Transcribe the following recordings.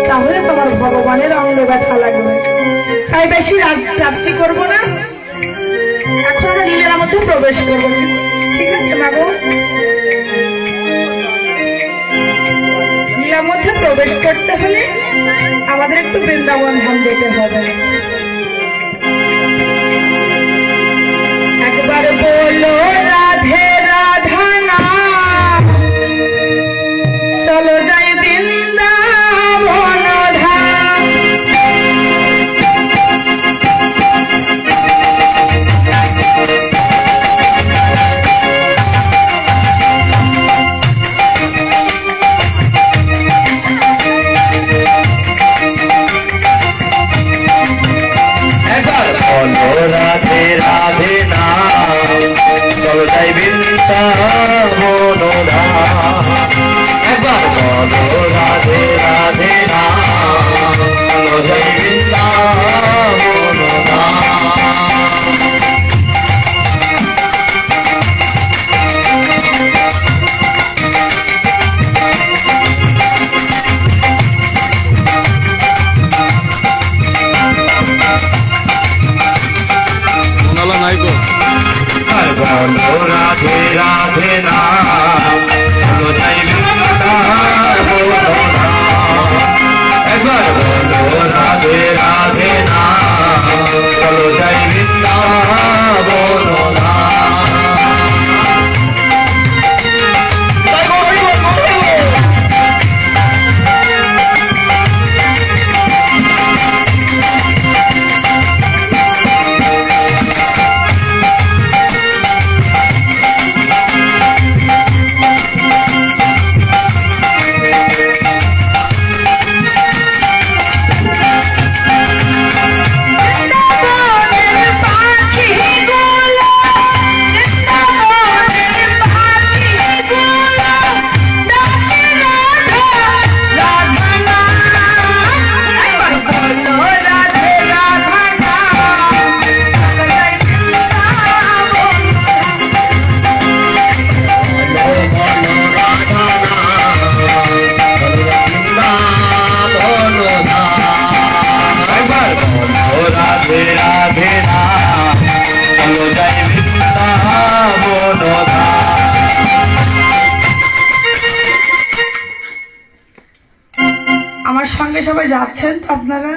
তাহলে তোমার ভগবানের অঙ্গ ব্যথা লাগবে। তাই বেশি রাত্রি করবো না, এখন আমরা লীলার মধ্যে প্রবেশ করবো। ঠিক আছে মাগো? লীলার মধ্যে প্রবেশ করতে হলে আমাদের একটু বৃন্দাবন ধাম যেতে হবে। একবার বলো রাধে রাধা না, চলো যাই বৃন্দাবন ধাম। রাধে রাধে নাম চলো যাই বৃন্দাবন ধাম। একবার বলো রাধে রাধে নাম চলো যাই বৃন্দাবন ধাম। বলো রাধে রাধে নাম চলো যাই বৃন্দাবন ধাম। একবার বলো রাধে রাধে নাম চলো যাই বৃন্দাবন ধাম। আমার সঙ্গে সবাই যাচ্ছেন তো আপনারা?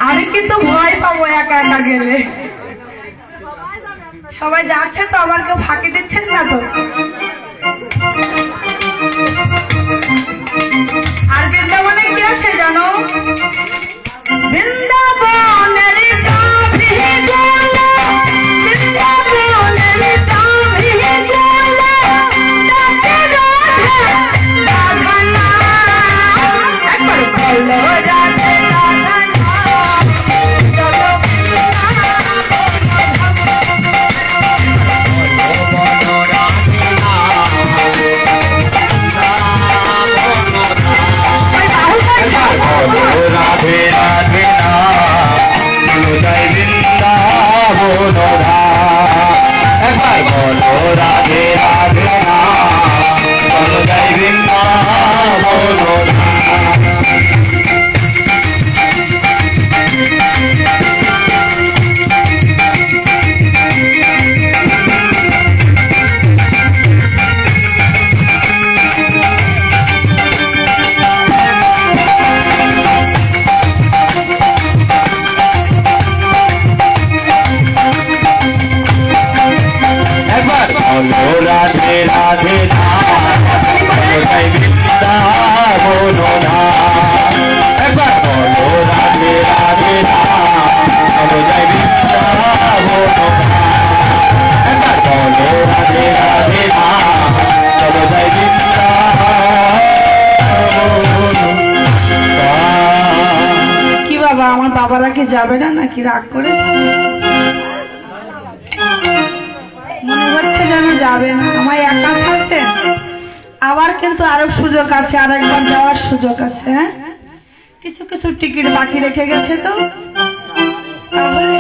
আমি কিন্তু ভয় পাবো একা একা গেলে। সবাই যাচ্ছে তো, আমার কেউ ফাঁকি দিচ্ছেন না তো? আর বৃন্দাবনে কি আছে জানো? বৃন্দাবনের কাঁধে গোলা, বৃন্দাবনের কাঁধে গোলা, ডাকে রাধা রাধা নাম। একবার বলো রাধে রাধা নাম, চলো রাধে রাধে নাম চলো যাই বৃন্দাবন ধাম। একবার বলো রাধে রাধে নাম চলো যাই বৃন্দাবন ধাম। বলো রাধে রাধে নাম চলো যাই বৃন্দাবন ধাম। একবার বলো রাধে রাধে নাম চলো যাই বৃন্দাবন ধাম। একবার বলো রাধে রাধে নাম চলো যাই বৃন্দাবন ধাম। কি বাবা, আমার বাবারা কি যাবে না নাকি রাগ করেছে? মনে হচ্ছে যেন যাবে না। আমার একা ছাড়ছেন, আবার কিন্তু আরো সুযোগ আছে, আরেকবার যাওয়ার সুযোগ আছে। হ্যাঁ, কিছু কিছু টিকিট বাকি রেখে গেছে তো, তাহলে